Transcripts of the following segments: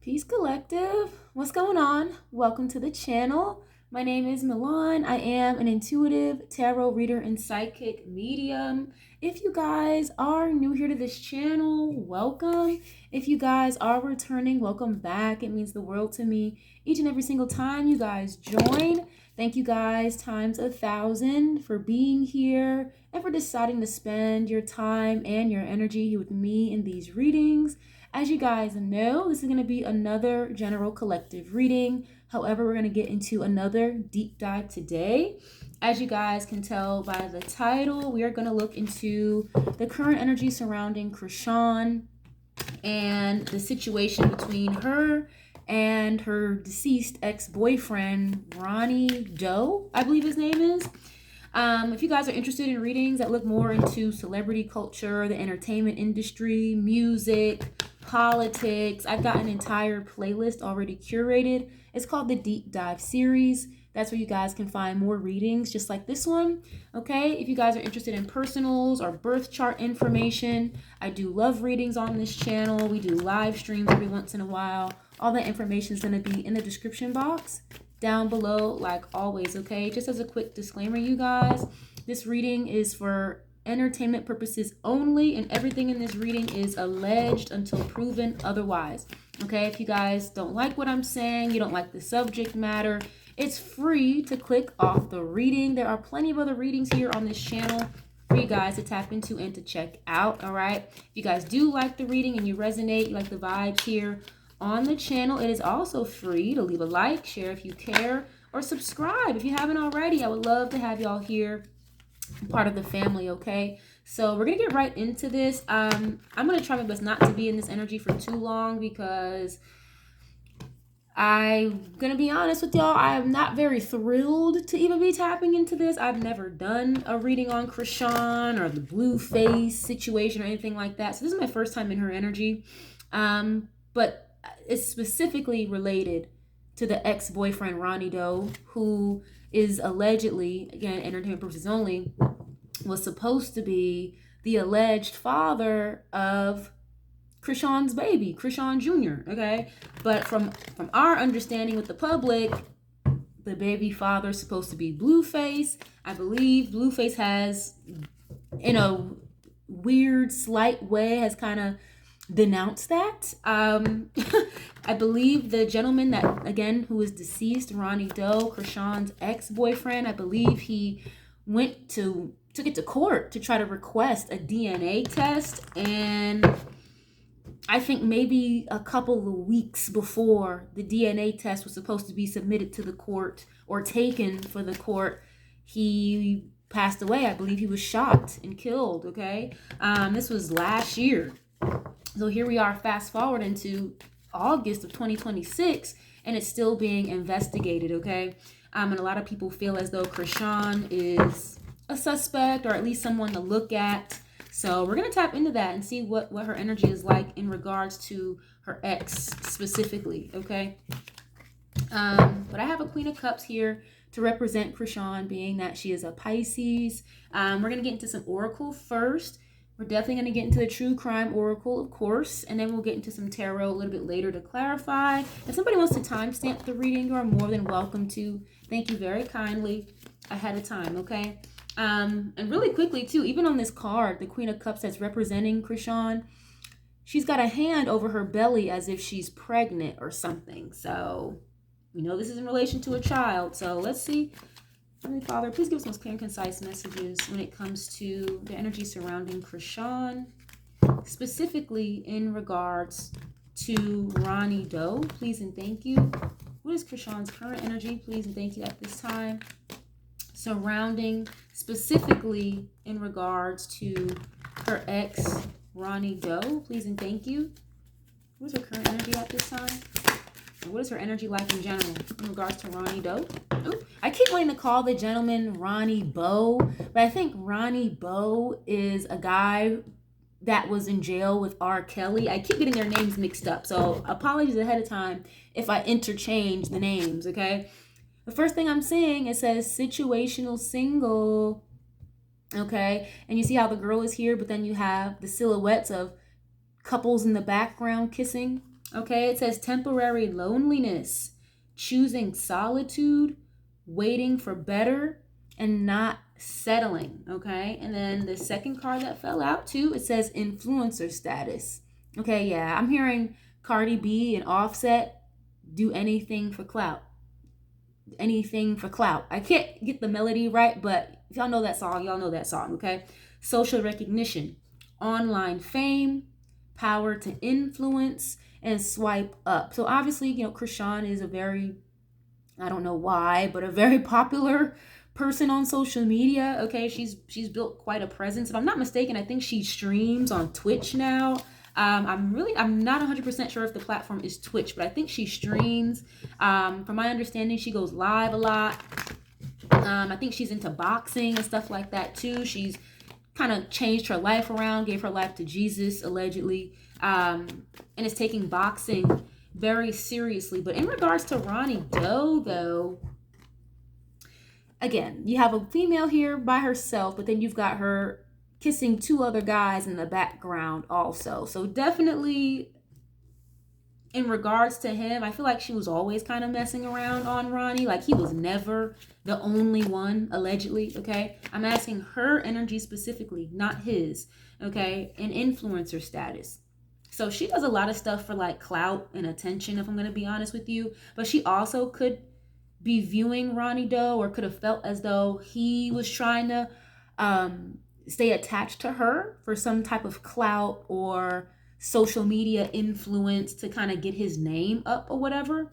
Peace Collective. What's going on? Welcome to the channel. My name is Milan. I am an intuitive tarot reader and psychic medium. If you guys are new here to this channel, welcome. If you guys are returning, welcome back. It means the world to me each and every single time you guys join. Thank you guys times 1,000 for being here and for deciding to spend your time and your energy with me in these readings. As you guys know, this is going to be another general collective reading. However, we're going to get into another deep dive today. As you guys can tell by the title, we are going to look into the current energy surrounding Chrisean and the situation between her and her deceased ex-boyfriend, Ronny Doe, I believe his name is. If you guys are interested in readings that look more into celebrity culture, the entertainment industry, music, politics, I've got an entire playlist already curated. It's called the Deep Dive series. That's where you guys can find more readings just like this one. Okay, if you guys are interested in personals or birth chart information, I do love readings on this channel. We do live streams every once in a while. All that information is going to be in the description box down below, like always. Okay, just as a quick disclaimer, you guys, this reading is for entertainment purposes only, and everything in this reading is alleged until proven otherwise. Okay, if you guys don't like what I'm saying, you don't like the subject matter, it's free to click off the reading. There are plenty of other readings here on this channel for you guys to tap into and to check out. All right, if you guys do like the reading and you resonate, you like the vibes here on the channel, it is also free to leave a like, share if you care, or subscribe if you haven't already. I would love to have y'all here, part of the family. Okay, so we're gonna get right into this. I'm gonna try my best not to be in this energy for too long because I'm gonna be honest with y'all, I am not very thrilled to even be tapping into this. I've never done a reading on Chrisean or the blue face situation or anything like that, so this is my first time in her energy. But it's specifically related to the ex-boyfriend Ronny Doe, who is allegedly, again, entertainment purposes only, was supposed to be the alleged father of Chrisean's baby, Chrisean Jr., okay? But from our understanding with the public, the baby father is supposed to be Blueface. I believe Blueface has, in a weird, slight way, has kind of denounced that. I believe the gentleman that, again, who is deceased, Ronny Doe, Chrisean's ex-boyfriend, I believe he took it to court to try to request a DNA test, and I think maybe a couple of weeks before the DNA test was supposed to be submitted to the court or taken for the court, he passed away. I believe he was shot and killed. Okay, this was last year. So here we are, fast forward into August of 2026, and it's still being investigated. Okay, and a lot of people feel as though Chrisean is a suspect, or at least someone to look at. So we're going to tap into that and see what her energy is like in regards to her ex specifically, okay? But I have a Queen of Cups here to represent Chrisean, being that she is a Pisces. We're going to get into some Oracle first. We're definitely going to get into the True Crime Oracle, of course, and then we'll get into some Tarot a little bit later to clarify. If somebody wants to timestamp the reading, you are more than welcome to. Thank you very kindly ahead of time, okay? And really quickly too, even on this card, the Queen of Cups that's representing Chrisean, she's got a hand over her belly as if she's pregnant or something. So we know this is in relation to a child. So let's see. Heavenly Father, please give us most clear and concise messages when it comes to the energy surrounding Chrisean, specifically in regards to Ronny Doe. Please and thank you. What is Chrisean's current energy? Please and thank you at this time. Surrounding, specifically in regards to her ex, Ronny Doe. Please and thank you. What is her current energy at this time? And what is her energy like in general in regards to Ronny Doe? Ooh, I keep wanting to call the gentleman Ronny Beau, but I think Ronny Beau is a guy that was in jail with R. Kelly. I keep getting their names mixed up, so apologies ahead of time if I interchange the names, okay? The first thing I'm seeing, it says situational single, okay? And you see how the girl is here, but then you have the silhouettes of couples in the background kissing, Okay, it says temporary loneliness, choosing solitude, waiting for better, and not settling. Okay, and then the second card that fell out too, it says influencer status. Okay, yeah, I'm hearing Cardi B and Offset do anything for clout. Anything for clout. I can't get the melody right, but if y'all know that song, y'all know that song, okay? Social recognition, online fame, power to influence, and swipe up. So obviously, Chrisean is a very, I don't know why, but a very popular person on social media. Okay, she's built quite a presence. If I'm not mistaken, I think she streams on Twitch now. I'm not 100% sure if the platform is Twitch, but I think she streams. From my understanding, she goes live a lot. I think she's into boxing and stuff like that too. She's kind of changed her life around, gave her life to Jesus allegedly, and is taking boxing very seriously. But in regards to Ronny Doe, though, again, you have a female here by herself, but then you've got her kissing two other guys in the background also. So definitely in regards to him, I feel like she was always kind of messing around on Ronny. Like, he was never the only one, allegedly, okay? I'm asking her energy specifically, not his, okay? And influencer status. So she does a lot of stuff for like clout and attention, if I'm going to be honest with you. But she also could be viewing Ronny Doe, or could have felt as though he was trying to stay attached to her for some type of clout or social media influence to kind of get his name up or whatever.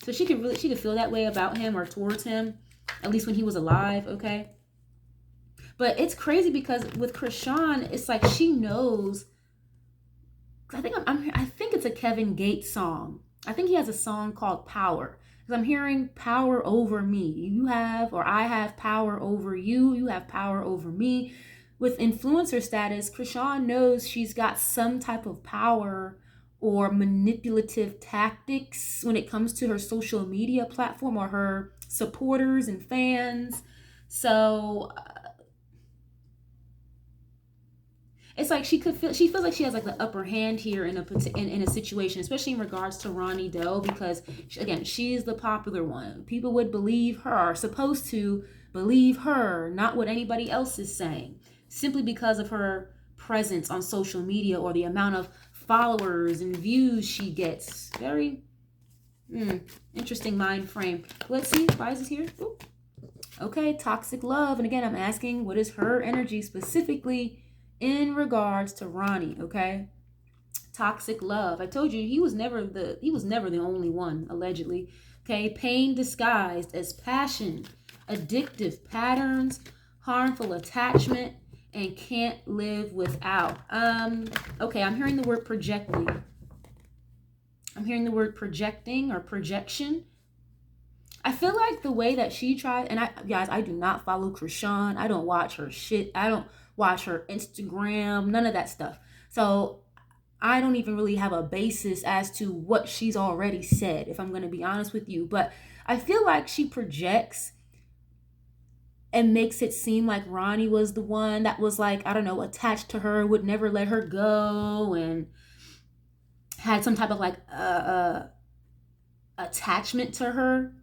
So she could feel that way about him or towards him, at least when he was alive, okay? But it's crazy because with Chrisean, it's like she knows. I think it's a Kevin Gates song. I think he has a song called Power. Because I'm hearing power over me. You have, or I have power over you. You have power over me. With influencer status, Chrisean knows she's got some type of power or manipulative tactics when it comes to her social media platform or her supporters and fans. So it's like she feels like she has like the upper hand here in a situation, especially in regards to Ronny Doe, because again, she's the popular one. People would believe her, are supposed to believe her, not what anybody else is saying, simply because of her presence on social media or the amount of followers and views she gets. Very interesting mind frame. Let's see, why is this here? Ooh. Okay, toxic love. And again, I'm asking, what is her energy specifically in regards to Ronny, okay? Toxic love. I told you he was never the only one, allegedly. Okay, pain disguised as passion, addictive patterns, harmful attachment, and can't live without. Okay, I'm hearing the word projecting. I'm hearing the word projecting or projection. I feel like the way that she tried, and I do not follow Chrisean. I don't watch her shit. I don't watch her Instagram, none of that stuff. So I don't even really have a basis as to what she's already said, if I'm going to be honest with you. But I feel like she projects and makes it seem like Ronny was the one that was like, I don't know, attached to her, would never let her go, and had some type of like attachment to her.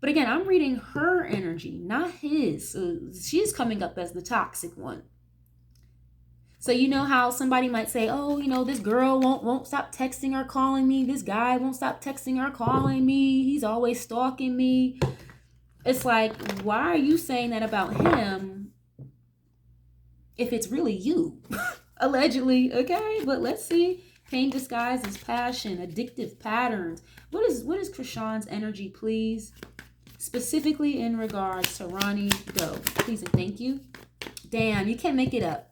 But again, I'm reading her energy, not his. So she's coming up as the toxic one. So you know how somebody might say, oh, this girl won't stop texting or calling me. This guy won't stop texting or calling me. He's always stalking me. It's like, why are you saying that about him if it's really you? Allegedly, okay? But let's see. Pain disguised as passion, addictive patterns. What is Chrisean's energy, please? Specifically in regards to Ronny Doe. Please and thank you. Damn, you can't make it up.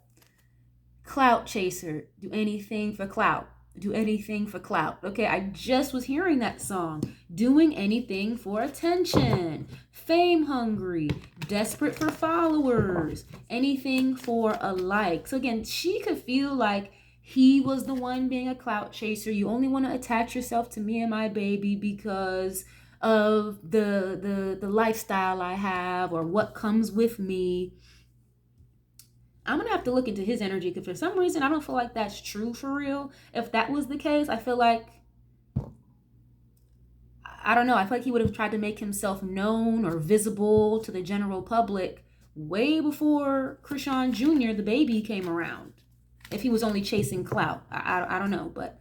Clout chaser. Do anything for clout. Do anything for clout. Okay, I just was hearing that song. Doing anything for attention. Fame hungry. Desperate for followers. Anything for a like. So again, she could feel like he was the one being a clout chaser. You only want to attach yourself to me and my baby because of the lifestyle I have or what comes with me. I'm going to have to look into his energy because for some reason, I don't feel like that's true for real. If that was the case, I feel like, I don't know, I feel like he would have tried to make himself known or visible to the general public way before Chrisean Jr., the baby, came around. If he was only chasing clout. I don't know, but...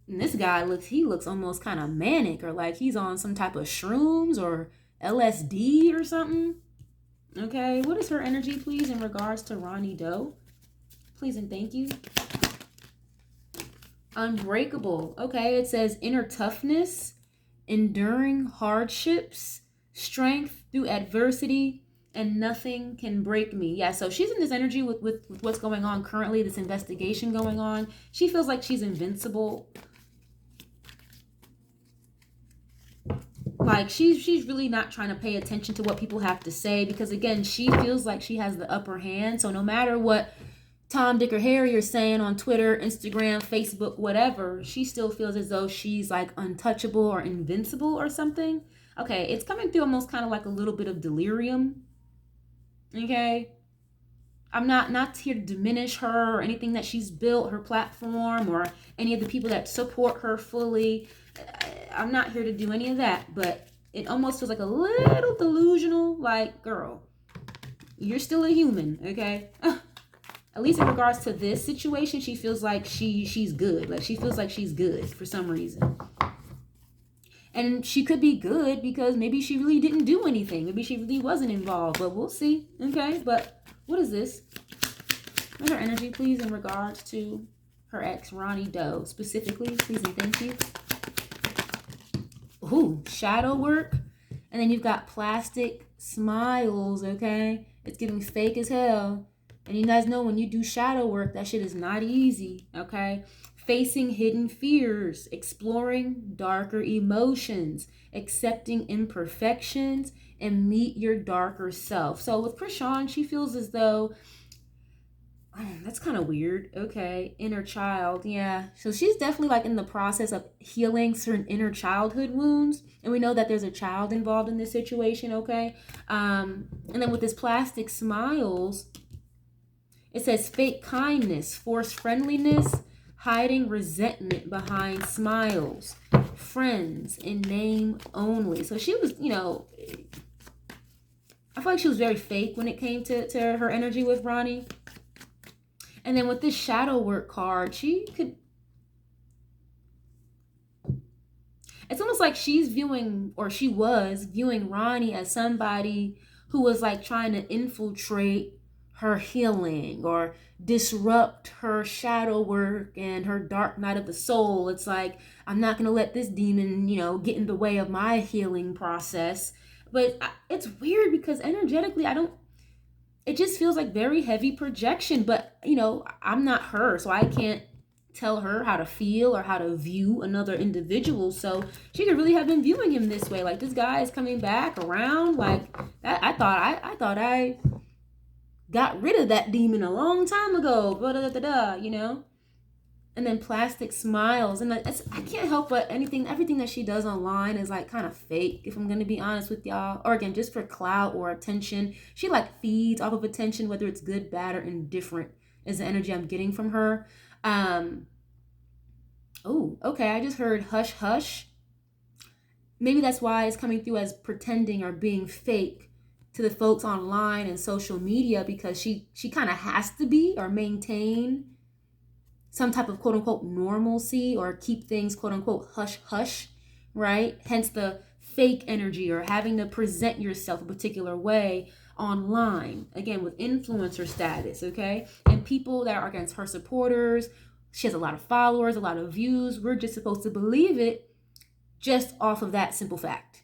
And this guy looks almost kind of manic, or like he's on some type of shrooms or LSD or something. Okay, what is her energy, please, in regards to Ronny Doe? Please and thank you. Unbreakable. Okay, it says inner toughness, enduring hardships, strength through adversity, and nothing can break me. Yeah, so she's in this energy with what's going on currently, this investigation going on. She feels like she's invincible. Like she's really not trying to pay attention to what people have to say, because again, she feels like she has the upper hand. So no matter what Tom, Dick, or Harry are saying on Twitter, Instagram, Facebook, whatever, she still feels as though she's like untouchable or invincible or something. Okay, it's coming through almost kind of like a little bit of delirium. Okay, I'm not here to diminish her or anything that she's built, her platform, or any of the people that support her fully. I'm not here to do any of that, but it almost feels like a little delusional. Like, girl, you're still a human, okay? At least in regards to this situation, she feels like she's good. Like, she feels like she's good for some reason. And she could be good because maybe she really didn't do anything. Maybe she really wasn't involved, but we'll see, okay? But what is this? What's her energy, please, in regards to her ex, Ronny Doe, specifically, please and thank you. Ooh, shadow work. And then you've got plastic smiles, okay? It's giving fake as hell. And you guys know when you do shadow work, that shit is not easy, okay? Facing hidden fears, exploring darker emotions, accepting imperfections, and meet your darker self. So with Chrisean, she feels as though, that's kind of weird. Okay, inner child, yeah. So she's definitely like in the process of healing certain inner childhood wounds. And we know that there's a child involved in this situation, okay? And then with this plastic smiles, it says fake kindness, forced friendliness, hiding resentment behind smiles, friends in name only. So she was, I feel like she was very fake when it came to her energy with Ronny. And then with this shadow work card, it's almost like she's viewing, or she was viewing Ronny as somebody who was like trying to infiltrate her healing or disrupt her shadow work and her dark night of the soul. It's like, I'm not going to let this demon, get in the way of my healing process. But it's weird because energetically, it just feels like very heavy projection. But, I'm not her, so I can't tell her how to feel or how to view another individual. So she could really have been viewing him this way. Like, this guy is coming back around. Like, I thought I got rid of that demon a long time ago, And then plastic smiles, and I can't help but everything that she does online is like kind of fake, if I'm gonna be honest with y'all. Or again, just for clout or attention. She like feeds off of attention, whether it's good, bad, or indifferent, is the energy I'm getting from her. Oh, okay, I just heard hush hush. Maybe that's why it's coming through as pretending or being fake to the folks online and social media, because she kind of has to be or maintain some type of quote unquote normalcy or keep things quote unquote hush hush, right? Hence the fake energy or having to present yourself a particular way online, again with influencer status, okay? And people that are against her supporters, she has a lot of followers, a lot of views. We're just supposed to believe it just off of that simple fact.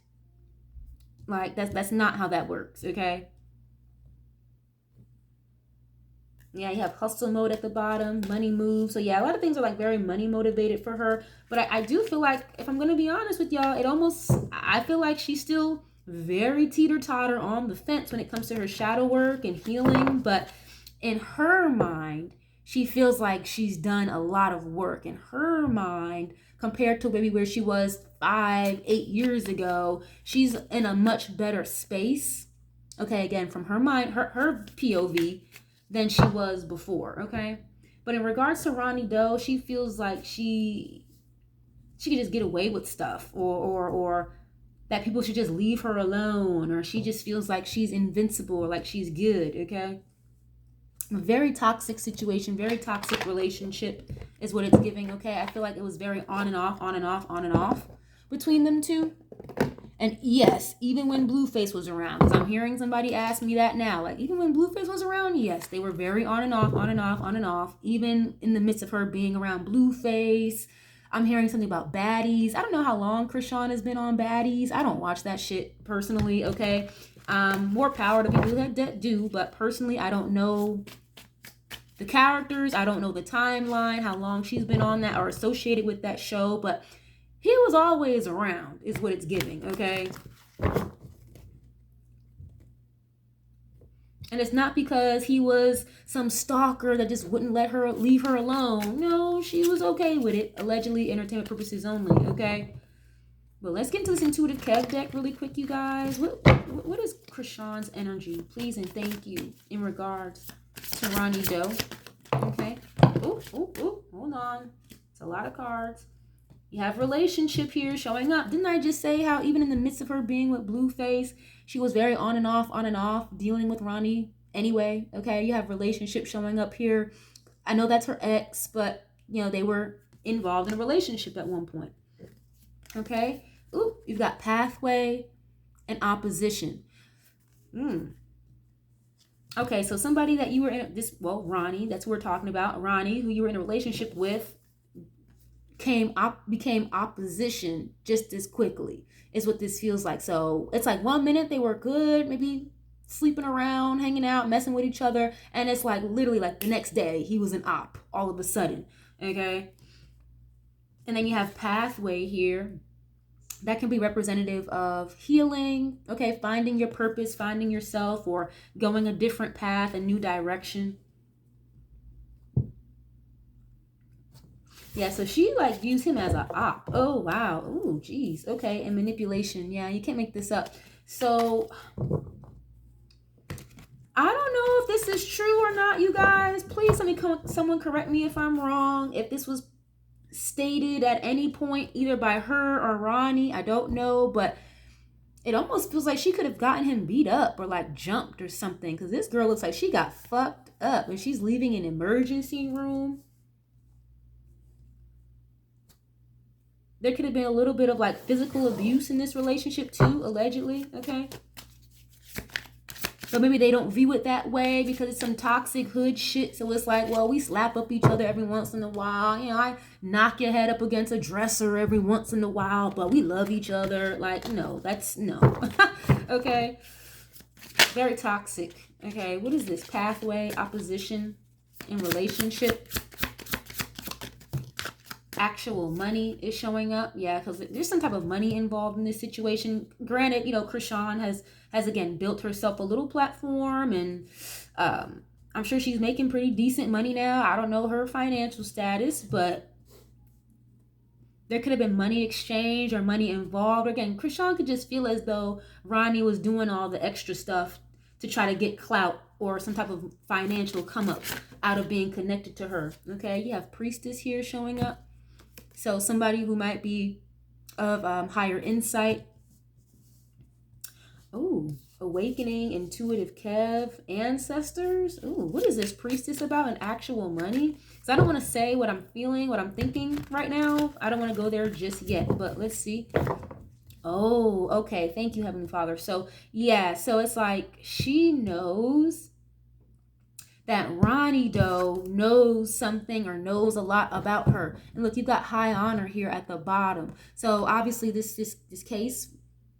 Like, that's not how that works, okay? Yeah, you have hustle mode at the bottom, money moves. So yeah, a lot of things are like very money motivated for her. But I do feel like, if I'm going to be honest with y'all, I feel like she's still very teeter-totter on the fence when it comes to her shadow work and healing. But in her mind, she feels like she's done a lot of work. In her mind, compared to maybe where she was 5-8 years ago, she's in a much better space, okay, again, from her mind, her POV, than she was before, okay? But in regards to Ronny Doe, she feels like she could just get away with stuff, or that people should just leave her alone, or she just feels like she's invincible, or like she's good, okay? A very toxic situation, very toxic relationship is what it's giving, okay? I feel like it was very on and off, on and off, on and off between them two. And yes, even when Blueface was around, because I'm hearing somebody ask me that now, like, even when Blueface was around, yes, they were very on and off, on and off, on and off, even in the midst of her being around Blueface. I'm hearing something about baddies. I don't know how long Chrisean has been on baddies. I don't watch that shit personally, okay? More power to people that do, but personally, I don't know the characters. I don't know the timeline, how long she's been on that or associated with that show, but he was always around, is what it's giving, okay? And it's not because he was some stalker that just wouldn't let her leave her alone. No, she was okay with it. Allegedly, entertainment purposes only, okay? But let's get into this intuitive Kev deck really quick, you guys. What is Chrisean's energy? Please and thank you in regards to Ronny Doe. Okay. Ooh, hold on. It's a lot of cards. You have relationship here showing up. Didn't I just say how even in the midst of her being with Blueface, she was very on and off, dealing with Ronny anyway, okay? You have relationship showing up here. I know that's her ex, but, you know, they were involved in a relationship at one point, okay? Ooh, you've got pathway and opposition. Okay, so somebody that you were in Ronny, that's what we're talking about. Ronny, who you were in a relationship with, became opposition just as quickly, is what this feels like. So it's like 1 minute they were good, maybe sleeping around, hanging out, messing with each other, and it's like literally like the next day he was an op all of a sudden, okay? And then you have pathway here. That can be representative of healing, okay? Finding your purpose, finding yourself, or going a different path, a new direction. Yeah, so she like views him as an op. Oh, wow. Oh, geez. Okay, and manipulation. Yeah, you can't make this up. So I don't know if this is true or not, you guys. Please someone correct me if I'm wrong. If this was stated at any point, either by her or Ronny, I don't know, but it almost feels like she could have gotten him beat up or like jumped or something, because this girl looks like she got fucked up and she's leaving an emergency room. There could have been a little bit of like physical abuse in this relationship too, allegedly, okay? But maybe they don't view it that way because it's some toxic hood shit. So it's like, well, we slap up each other every once in a while. You know, I knock your head up against a dresser every once in a while, but we love each other. Like, no, that's no. Okay. Very toxic. Okay. What is this? Pathway, opposition in relationship. Actual money is showing up. Yeah, because there's some type of money involved in this situation. Granted, you know, Chrisean has again built herself a little platform, and I'm sure she's making pretty decent money now. I don't know her financial status, but there could have been money exchange or money involved. Again, Chrisean could just feel as though Ronny was doing all the extra stuff to try to get clout or some type of financial come up out of being connected to her. Okay, you have priestess here showing up. So somebody who might be of higher insight. Oh, awakening, intuitive Kev, ancestors. Oh, what is this priestess about? An actual money? Because I don't want to say what I'm feeling, what I'm thinking right now. I don't want to go there just yet, but let's see. Oh, okay. Thank you, Heavenly Father. So yeah, so it's like she knows that Ronny Doe knows something or knows a lot about her. And look, you've got high honor here at the bottom. So obviously this case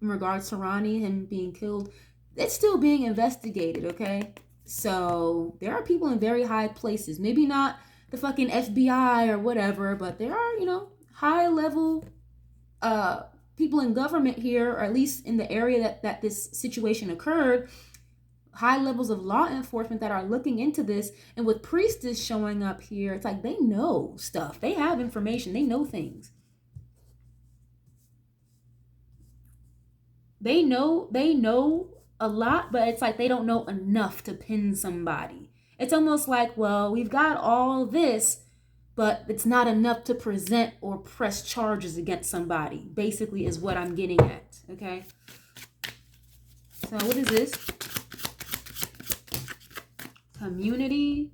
in regards to Ronny, him being killed, it's still being investigated, okay? So there are people in very high places. Maybe not the fucking FBI or whatever, but there are, you know, high level people in government here, or at least in the area that this situation occurred, high levels of law enforcement that are looking into this. And with priestess showing up here, it's like they know stuff. They have information. They know things. They know a lot, but it's like they don't know enough to pin somebody. It's almost like, well, we've got all this, but it's not enough to present or press charges against somebody, basically is what I'm getting at, okay? So what is this? Community,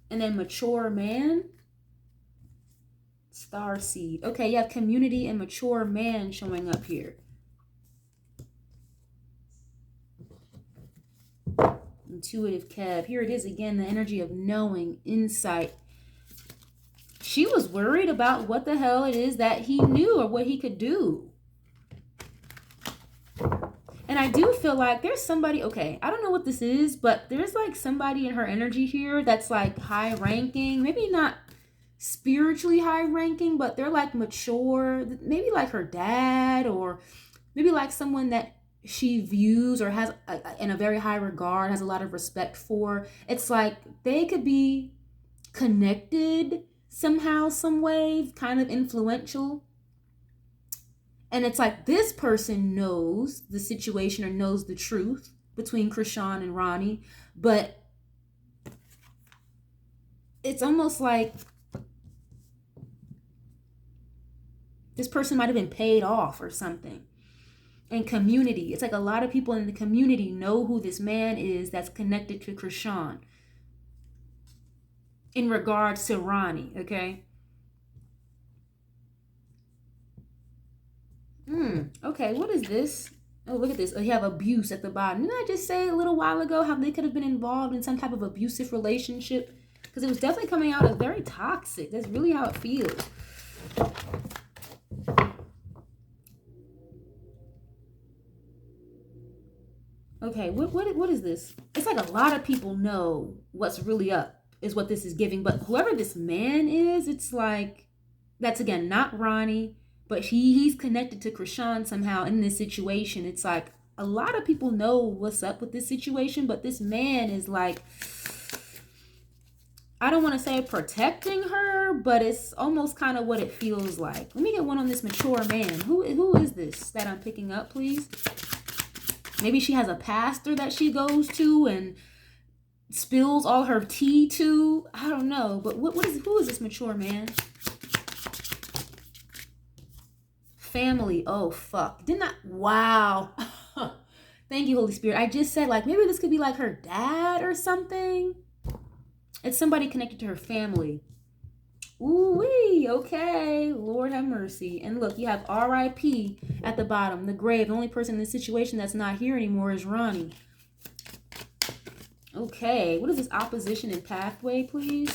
and then mature man. Star seed. Okay, you have community and mature man showing up here. Intuitive Kev. Here it is again, the energy of knowing, insight. She was worried about what the hell it is that he knew or what he could do. And I do feel like there's somebody, okay, I don't know what this is, but there's like somebody in her energy here that's like high ranking, maybe not spiritually high ranking, but they're like mature, maybe like her dad, or maybe like someone that she views or has in a very high regard, has a lot of respect for. It's like they could be connected somehow, some way, kind of influential. And it's like this person knows the situation or knows the truth between Chrisean and Ronny, but it's almost like this person might have been paid off or something. And community, it's like a lot of people in the community know who this man is that's connected to Chrisean in regards to Ronny, okay? Okay, what is this? Oh, look at this. You have abuse at the bottom. Didn't I just say a little while ago how they could have been involved in some type of abusive relationship? Because it was definitely coming out as very toxic. That's really how it feels. Okay, what is this? It's like a lot of people know what's really up, is what this is giving. But whoever this man is, it's like, that's again not Ronny, but he's connected to Chrisean somehow in this situation. It's like a lot of people know what's up with this situation, but this man is like, I don't want to say protecting her, but it's almost kind of what it feels like. Let me get one on this mature man. Who is this that I'm picking up, please? Maybe she has a pastor that she goes to and spills all her tea to. I don't know, but who is this mature man? Family. Oh, fuck. Didn't I? Wow. Thank you, Holy Spirit. I just said, like, maybe this could be like her dad or something. It's somebody connected to her family. Ooh-wee. Okay. Lord have mercy. And look, you have R.I.P. at the bottom, the grave. The only person in this situation that's not here anymore is Ronny. Okay. What is this opposition and pathway, please?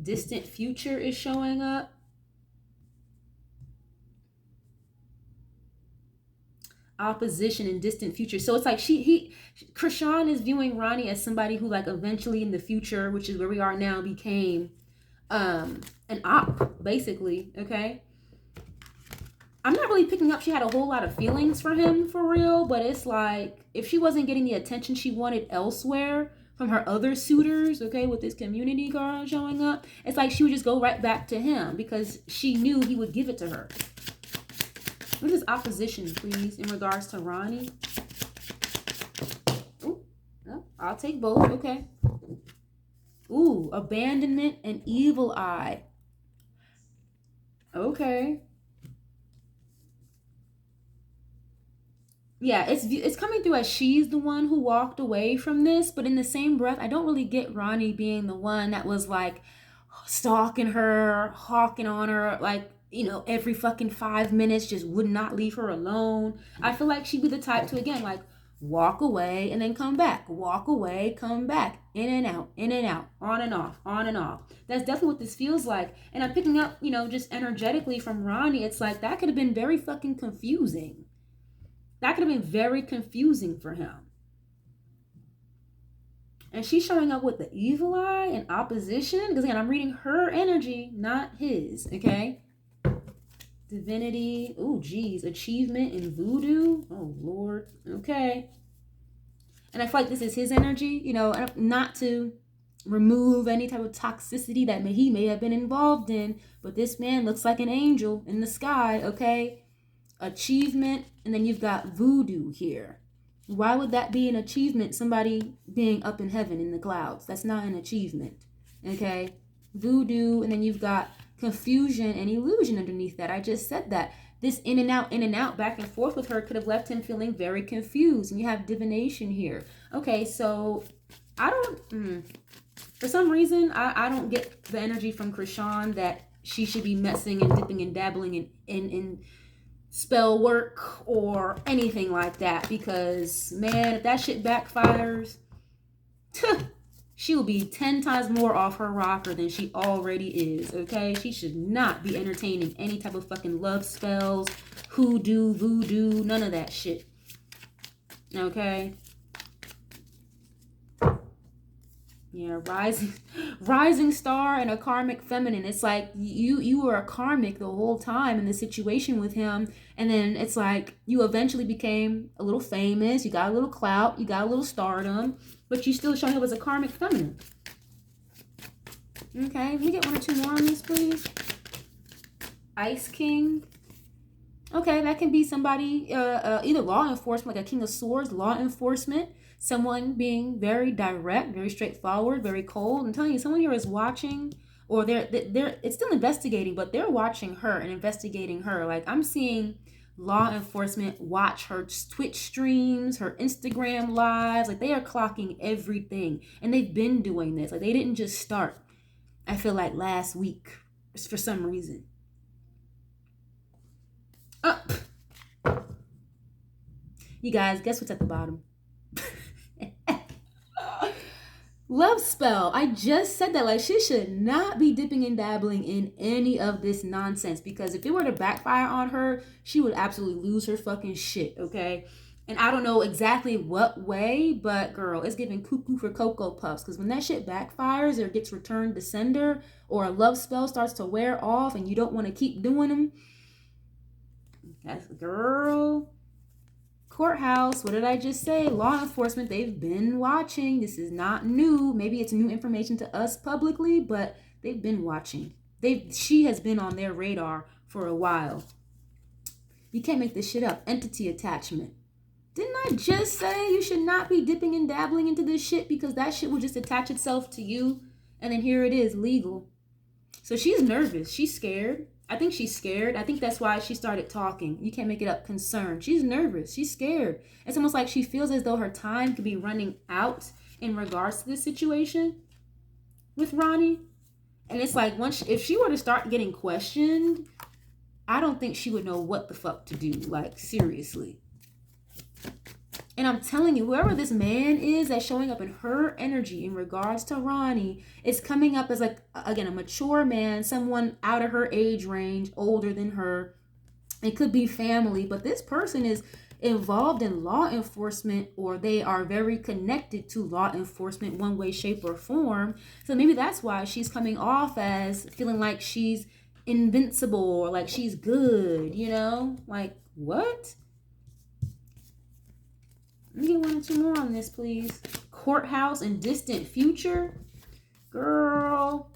Distant future is showing up. Opposition and distant future. So it's like Chrisean is viewing Ronny as somebody who like eventually in the future, which is where we are now, became an op, basically. Okay. I'm not really picking up she had a whole lot of feelings for him for real, but it's like if she wasn't getting the attention she wanted elsewhere from her other suitors, okay, with this community card showing up, it's like she would just go right back to him because she knew he would give it to her. What is opposition, please, in regards to Ronny? Ooh, no, I'll take both, okay. Ooh, abandonment and evil eye. Okay. Yeah, it's coming through as she's the one who walked away from this, but in the same breath, I don't really get Ronny being the one that was like stalking her, hawking on her, like, you know, every fucking 5 minutes, just would not leave her alone. I feel like she'd be the type to, again, like walk away and then come back, walk away, come back, in and out, on and off, on and off. That's definitely what this feels like. And I'm picking up, you know, just energetically from Ronny, it's like that could have been very fucking confusing. That could have been very confusing for him. And she's showing up with the evil eye and opposition. Because again, I'm reading her energy, not his. Okay. Divinity. Oh, geez. Achievement and voodoo. Oh, Lord. Okay. And I feel like this is his energy. You know, not to remove any type of toxicity that he may have been involved in. But this man looks like an angel in the sky. Okay. achievement, and then you've got voodoo here. Why would that be an achievement? Somebody being up in heaven in the clouds. That's not an achievement. Okay? Voodoo, and then you've got confusion and illusion underneath that. I just said that. This in and out, back and forth with her could have left him feeling very confused. And you have divination here. Okay, so I don't... For some reason, I don't get the energy from Chrisean that she should be messing and dipping and dabbling in spell work or anything like that. Because, man, if that shit backfires, she will be 10 times more off her rocker than she already is, okay? She should not be entertaining any type of fucking love spells, hoodoo, voodoo, none of that shit. Okay? Yeah, rising star and a karmic feminine. It's like you were a karmic the whole time in the situation with him, and then it's like you eventually became a little famous, you got a little clout, you got a little stardom, but you still showing up as a karmic feminine. Okay, can we get one or two more on this, please? Ice King. Okay, that can be somebody, either law enforcement, like a King of Swords, law enforcement. Someone being very direct, very straightforward, very cold. I'm telling you, someone here is watching, or they're it's still investigating, but they're watching her and investigating her. Like, I'm seeing law enforcement watch her Twitch streams, her Instagram lives. Like, they are clocking everything, and they've been doing this. Like, they didn't just start, I feel like, last week for some reason. You guys, guess what's at the bottom? Love spell. I just said that. Like, she should not be dipping and dabbling in any of this nonsense, because if it were to backfire on her, she would absolutely lose her fucking shit, okay? And I don't know exactly what way, but girl, it's giving cuckoo for Cocoa Puffs, because when that shit backfires or gets returned to sender, or a love spell starts to wear off and you don't want to keep doing them, that's girl. Courthouse, what did I just say? Law enforcement, they've been watching. This is not new. Maybe it's new information to us publicly, but they've been watching. She has been on their radar for a while. You can't make this shit up. Entity attachment. Didn't I just say you should not be dipping and dabbling into this shit, because that shit will just attach itself to you, and then here it is, legal. So she's nervous. She's scared. I think she's scared. I think that's why she started talking. You can't make it up. Concerned. She's nervous. She's scared. It's almost like she feels as though her time could be running out in regards to this situation with Ronny. And it's like, if she were to start getting questioned, I don't think she would know what the fuck to do. Like, seriously. And I'm telling you, whoever this man is that's showing up in her energy in regards to Ronny is coming up as, like, again, a mature man, someone out of her age range, older than her. It could be family, but this person is involved in law enforcement, or they are very connected to law enforcement one way, shape, or form. So maybe that's why she's coming off as feeling like she's invincible, or like she's good, you know? Like, what? Let me get one or two more on this, please. Courthouse and distant future. Girl,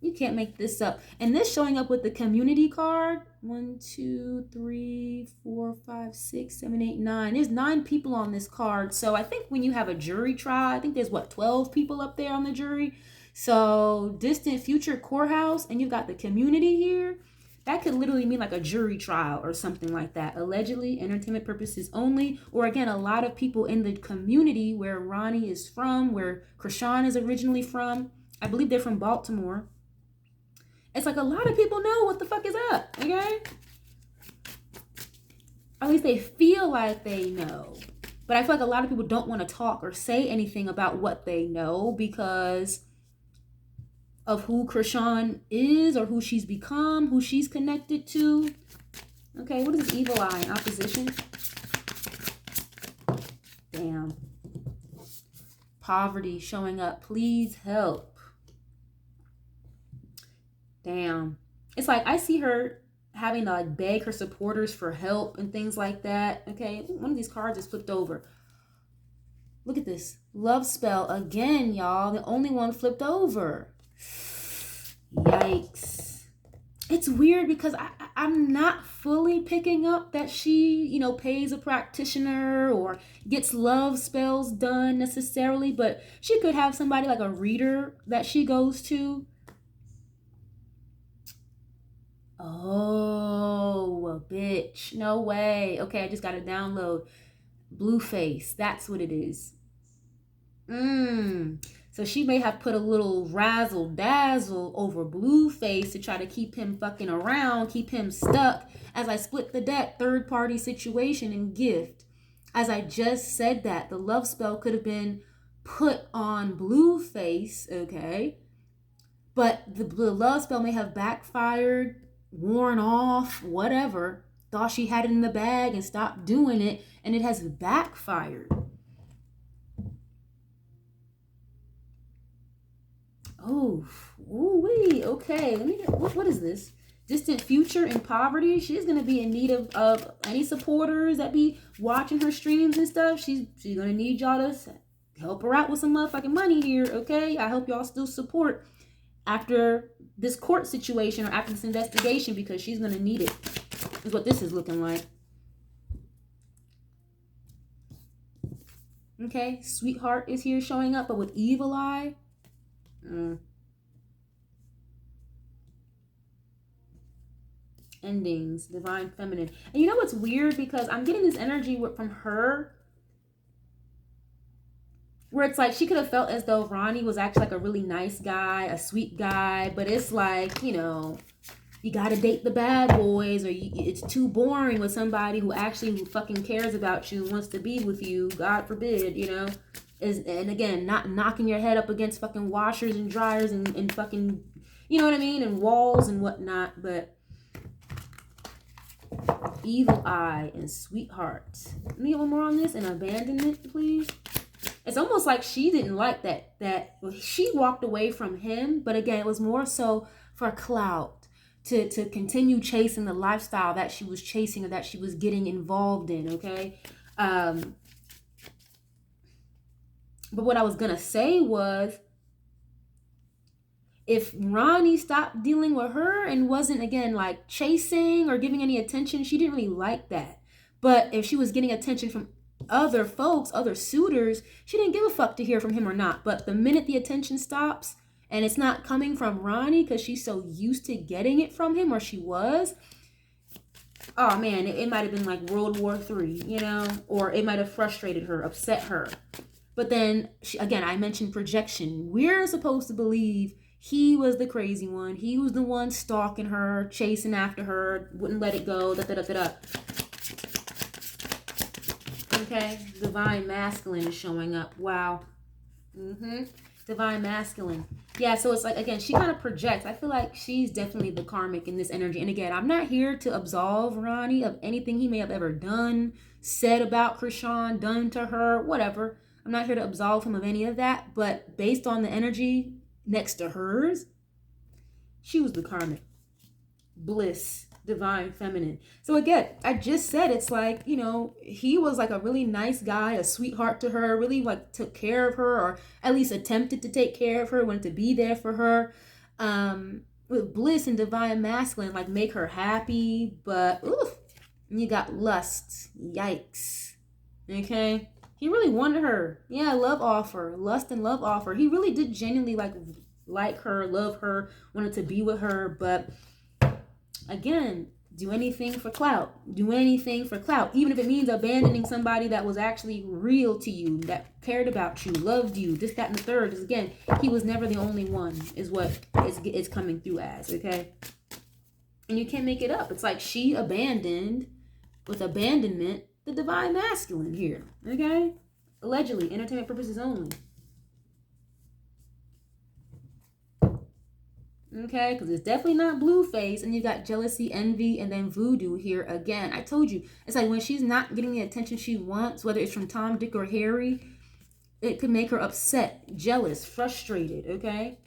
you can't make this up. And this showing up with the community card. 1, 2, 3, 4, 5, 6, 7, 8, 9. There's 9 people on this card. So I think when you have a jury trial, I think there's, 12 people up there on the jury. So distant future courthouse, and you've got the community here. That could literally mean like a jury trial or something like that. Allegedly, entertainment purposes only. Or again, a lot of people in the community where Ronny is from, where Chrisean is originally from. I believe they're from Baltimore. It's like a lot of people know what the fuck is up, okay? At least they feel like they know. But I feel like a lot of people don't want to talk or say anything about what they know because of who Chrisean is, or who she's become, who she's connected to. Okay, what is this evil eye in opposition? Damn. Poverty showing up. Please help. Damn. It's like I see her having to like beg her supporters for help and things like that. Okay, one of these cards is flipped over. Look at this. Love spell again, y'all. The only one flipped over. Yikes. it's weird because I'm not fully picking up that she, you know, pays a practitioner or gets love spells done necessarily, but she could have somebody like a reader that she goes to. Oh, a bitch. No way. Okay, I just got to download Blueface. That's what it is. So she may have put a little razzle dazzle over Blueface to try to keep him fucking around, keep him stuck as I split the deck, third party situation and gift. As I just said that, the love spell could have been put on Blueface, okay? But the love spell may have backfired, worn off, whatever. Thought she had it in the bag and stopped doing it, and it has backfired. Oh, ooh-wee. Okay, let me get, what is this? Distant future in poverty. She's gonna be in need of any supporters that be watching her streams and stuff. She's gonna need y'all to help her out with some motherfucking money here, okay? I hope y'all still support after this court situation or after this investigation because she's gonna need it. Is what this is looking like. Okay, sweetheart is here showing up, but with evil eye. Endings, divine feminine. And you know what's weird? Because I'm getting this energy from her where it's like she could have felt as though Ronny was actually like a really nice guy, a sweet guy, but it's like, you know, you gotta date the bad boys, or it's too boring with somebody who actually fucking cares about you and wants to be with you, God forbid, you know. And again, not knocking your head up against fucking washers and dryers and fucking, you know what I mean, and walls and whatnot. But evil eye and sweetheart. Let me get one more on this. And abandonment, please. It's almost like she didn't like that she walked away from him, but again, it was more so for clout, to continue chasing the lifestyle that she was chasing or that she was getting involved in, okay? But what I was gonna say was, if Ronny stopped dealing with her and wasn't, again, like chasing or giving any attention, she didn't really like that. But if she was getting attention from other folks, other suitors, she didn't give a fuck to hear from him or not. But the minute the attention stops and it's not coming from Ronny because she's so used to getting it from him, or she was, oh man, it might have been like World War III, you know, or it might have frustrated her, upset her. But then, again, I mentioned projection. We're supposed to believe he was the crazy one. He was the one stalking her, chasing after her, wouldn't let it go, da-da-da-da-da. Okay, divine masculine is showing up. Wow. Divine masculine. Yeah, so it's like, again, she kind of projects. I feel like she's definitely the karmic in this energy. And again, I'm not here to absolve Ronny of anything he may have ever done, said about Chrisean, done to her, whatever. I'm not here to absolve him of any of that. But based on the energy next to hers, she was the karmic. Bliss, divine feminine. So again, I just said, it's like, you know, he was like a really nice guy, a sweetheart to her, really like took care of her, or at least attempted to take care of her, wanted to be there for her. With bliss and divine masculine, like make her happy, but oof, you got lust. Yikes. Okay. He really wanted her. Yeah, love offer, lust and love offer. He really did genuinely like her, love her, wanted to be with her, but again, do anything for clout. Do anything for clout. Even if it means abandoning somebody that was actually real to you, that cared about you, loved you, this, that, and the third. Because again, he was never the only one, is what it's coming through as, okay? And you can't make it up. It's like she abandoned, with abandonment, the divine masculine here, okay? Allegedly, entertainment purposes only. Okay, because it's definitely not Blueface, and you got jealousy, envy, and then voodoo here again. I told you, it's like when she's not getting the attention she wants, whether it's from Tom, Dick, or Harry, it could make her upset, jealous, frustrated, okay?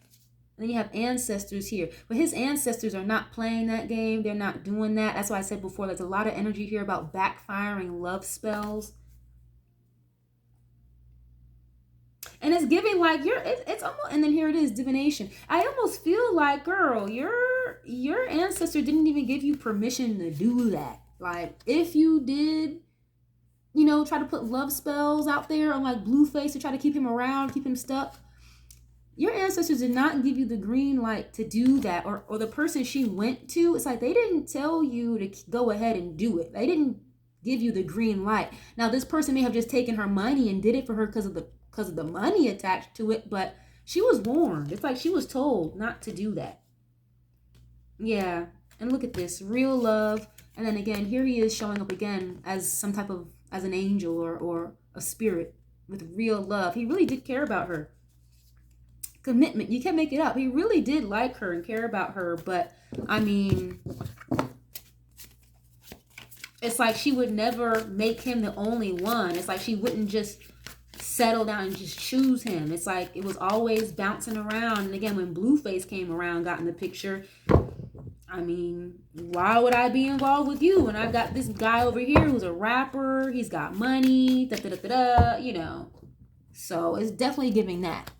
And then you have ancestors here. But his ancestors are not playing that game. They're not doing that. That's why I said before, there's a lot of energy here about backfiring love spells. And it's giving like it's almost, and then here it is, divination. I almost feel like, girl, you're your ancestor didn't even give you permission to do that. Like, if you did, you know, try to put love spells out there on like Blueface to try to keep him around, keep him stuck, your ancestors did not give you the green light to do that. Or the person she went to, it's like they didn't tell you to go ahead and do it. They didn't give you the green light. Now, this person may have just taken her money and did it for her because of the money attached to it, but she was warned. It's like she was told not to do that. Yeah. And look at this, real love. And then again, here he is showing up again as some type of, as an angel or a spirit with real love. He really did care about her. Commitment. You can't make it up. He really did like her and care about her. But I mean, it's like she would never make him the only one. It's like she wouldn't just settle down and just choose him. It's like it was always bouncing around. And again, when Blueface came around, got in the picture, I mean, why would I be involved with you when I've got this guy over here who's a rapper, he's got money, you know. So it's definitely giving that.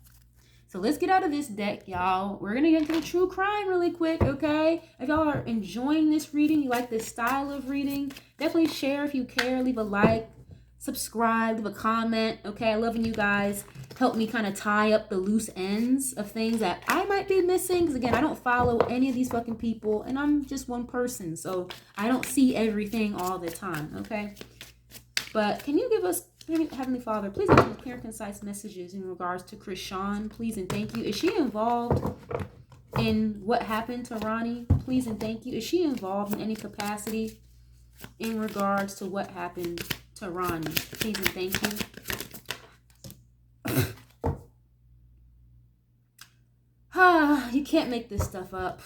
So let's get out of this deck, y'all. We're going to get into the true crime really quick, okay? If y'all are enjoying this reading, you like this style of reading, definitely share if you care, leave a like, subscribe, leave a comment, okay? I love when you guys help me kind of tie up the loose ends of things that I might be missing. Because again, I don't follow any of these fucking people, and I'm just one person, so I don't see everything all the time, okay? But can you give us, Heavenly Father, please give me clear and concise messages in regards to Chrisean, please and thank you. Is she involved in what happened to Ronny? Please and thank you. Is she involved in any capacity in regards to what happened to Ronny? Please and thank you. You can't make this stuff up.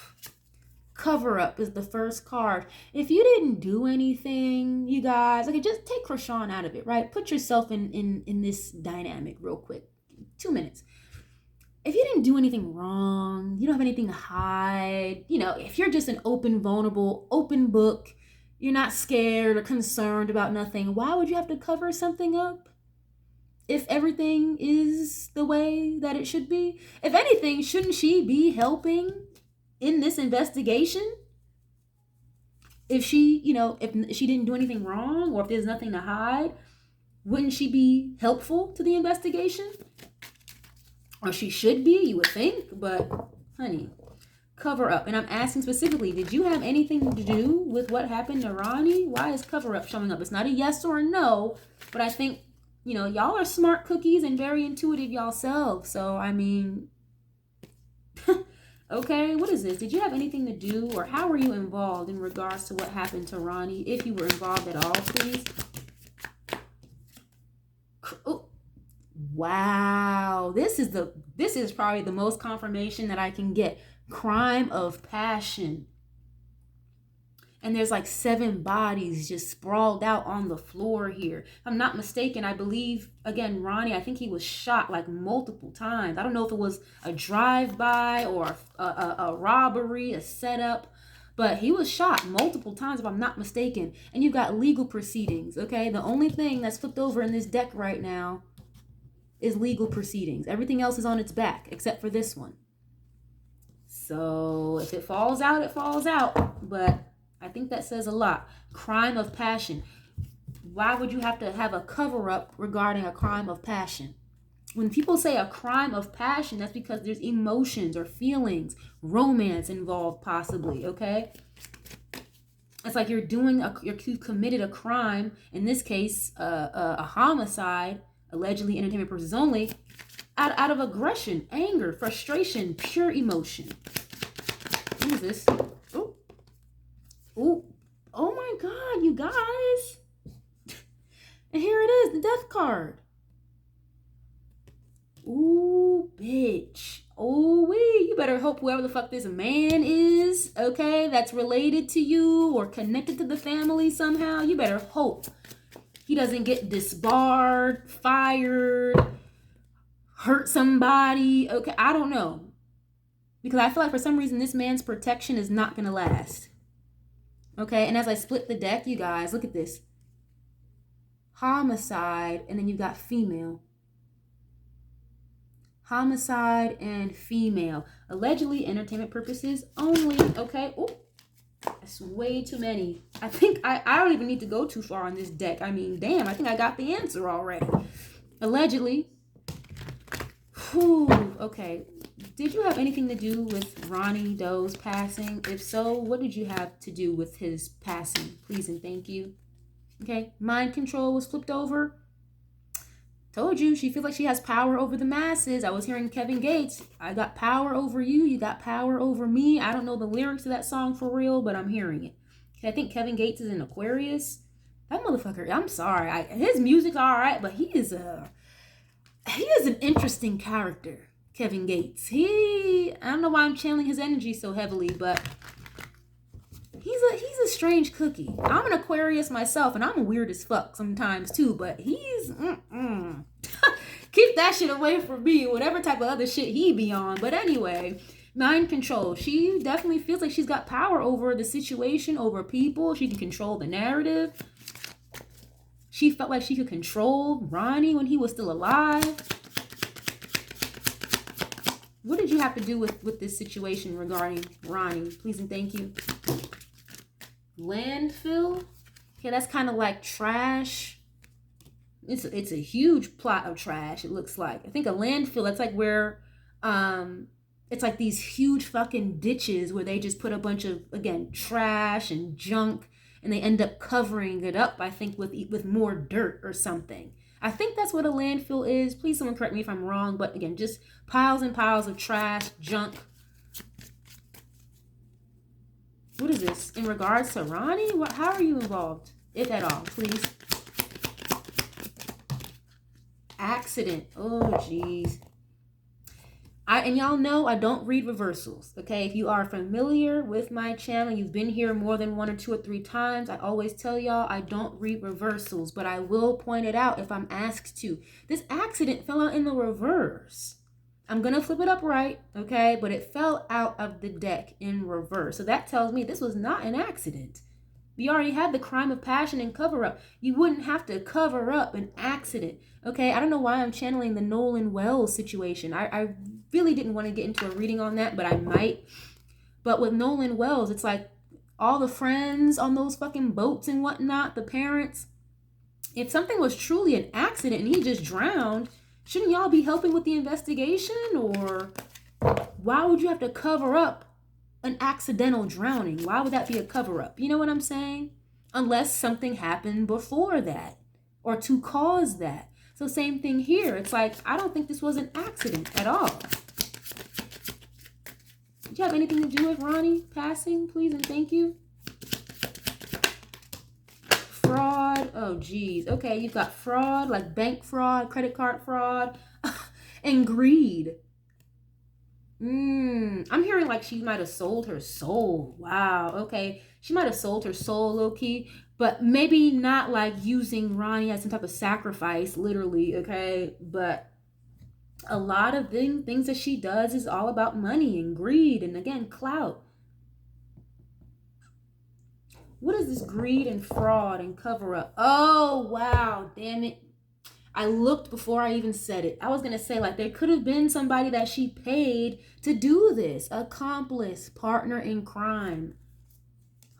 Cover up is the first card. If you didn't do anything, you guys, okay, just take Chrisean out of it, right? Put yourself in this dynamic real quick. 2 minutes. If you didn't do anything wrong, you don't have anything to hide, you know, if you're just an open, vulnerable, open book, you're not scared or concerned about nothing, why would you have to cover something up? If everything is the way that it should be? If anything, shouldn't she be helping in this investigation? If she, you know, if she didn't do anything wrong, or if there's nothing to hide, wouldn't she be helpful to the investigation? Or she should be, you would think, but honey, cover up. And I'm asking specifically, did you have anything to do with what happened to Ronny? Why is cover up showing up? It's not a yes or a no, but I think, you know, y'all are smart cookies and very intuitive y'allselves. So, I mean, okay, what is this? Did you have anything to do, or how were you involved in regards to what happened to Ronny? If you were involved at all, please. Oh, wow, this is probably the most confirmation that I can get. Crime of passion. And there's like 7 bodies just sprawled out on the floor here. If I'm not mistaken, I believe, again, Ronny, I think he was shot like multiple times. I don't know if it was a drive-by or a robbery, a setup, but he was shot multiple times if I'm not mistaken. And you've got legal proceedings, okay? The only thing that's flipped over in this deck right now is legal proceedings. Everything else is on its back except for this one. So if it falls out, it falls out. But I think that says a lot. Crime of passion. Why would you have to have a cover-up regarding a crime of passion? When people say a crime of passion, that's because there's emotions or feelings, romance involved possibly, okay? It's like you committed a crime, in this case, a homicide, allegedly entertainment purposes only, out of aggression, anger, frustration, pure emotion. What is this? Ooh, oh my God, you guys. And here it is, the death card. Ooh, bitch. Oh, wee. You better hope whoever the fuck this man is, okay, that's related to you or connected to the family somehow, you better hope he doesn't get disbarred, fired, hurt somebody, okay, I don't know. Because I feel like for some reason this man's protection is not going to last. Okay, and as I split the deck, you guys, look at this. Homicide, and then you've got female. homicide, and female. Allegedly entertainment purposes only. Okay. Oh, that's way too many. I think I don't even need to go too far on this deck. I mean, damn, I think I got the answer already. Allegedly. Whew, okay. Did you have anything to do with Ronny Doe's passing? If so, what did you have to do with his passing? Please and thank you. Okay. Mind control was flipped over. Told you, she feels like she has power over the masses. I was hearing Kevin Gates. I got power over you. You got power over me. I don't know the lyrics to that song for real, but I'm hearing it. I think Kevin Gates is an Aquarius. That motherfucker, I'm sorry. His music's all right, but he is an interesting character, Kevin Gates. I don't know why I'm channeling his energy so heavily, but he's a strange cookie. I'm an Aquarius myself, and I'm weird as fuck sometimes too, but he's keep that shit away from me, whatever type of other shit he be on. But anyway, mind control. She definitely feels like she's got power over the situation, over people. She can control the narrative. She felt like she could control Ronny when he was still alive. What did you have to do with this situation regarding Ronny? Please and thank you. Landfill. Okay, that's kind of like trash. It's a huge plot of trash, it looks like. I think a landfill, that's like where it's like these huge fucking ditches where they just put a bunch of, again, trash and junk, and they end up covering it up, I think, with more dirt or something. I think that's what a landfill is. Please someone correct me if I'm wrong, but again, just piles and piles of trash, junk. What is this? In regards to Ronny? How are you involved? If at all, please. Accident. Oh, jeez. And y'all know I don't read reversals, okay? If you are familiar with my channel, you've been here more than 1 or 2 or 3 times, I always tell y'all I don't read reversals, but I will point it out if I'm asked to. This accident fell out in the reverse. I'm going to flip it up right, okay? But it fell out of the deck in reverse. So that tells me this was not an accident. We already had the crime of passion and cover up. You wouldn't have to cover up an accident, okay? I don't know why I'm channeling the Nolan Wells situation. I really didn't want to get into a reading on that, but I might. But with Nolan Wells, it's like all the friends on those fucking boats and whatnot, the parents. If something was truly an accident and he just drowned, shouldn't y'all be helping with the investigation? Or why would you have to cover up an accidental drowning? Why would that be a cover up? You know what I'm saying? Unless something happened before that or to cause that. So same thing here. It's like, I don't think this was an accident at all. Did you have anything to do with Ronny passing, please and thank you? Fraud. Oh, geez. Okay, you've got fraud, like bank fraud, credit card fraud, and greed. I'm hearing like she might have sold her soul. Wow. Okay. She might have sold her soul low-key, but maybe not like using Ronny as some type of sacrifice, literally, okay? But a lot of things that she does is all about money and greed and, again, clout. What is this greed and fraud and cover up? Oh, wow. Damn it. I looked before I even said it. I was going to say, like, there could have been somebody that she paid to do this. Accomplice, partner in crime.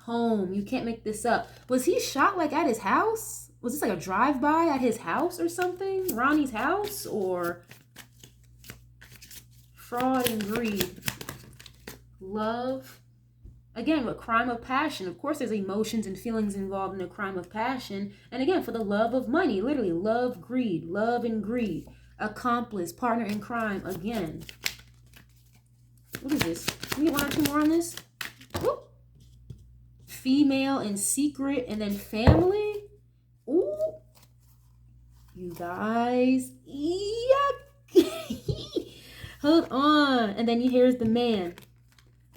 Home. You can't make this up. Was he shot, like, at his house? Was this like a drive-by at his house or something? Ronny's house? Or fraud and greed. Love. Again, with crime of passion, of course, there's emotions and feelings involved in a crime of passion. And again, for the love of money, literally love, greed, love and greed. Accomplice, partner in crime, again. What is this? Can we get 1 or 2 more on this? Whoop. Female and secret, and then family. Ooh. You guys. Yuck. Hold on. And then here's the man.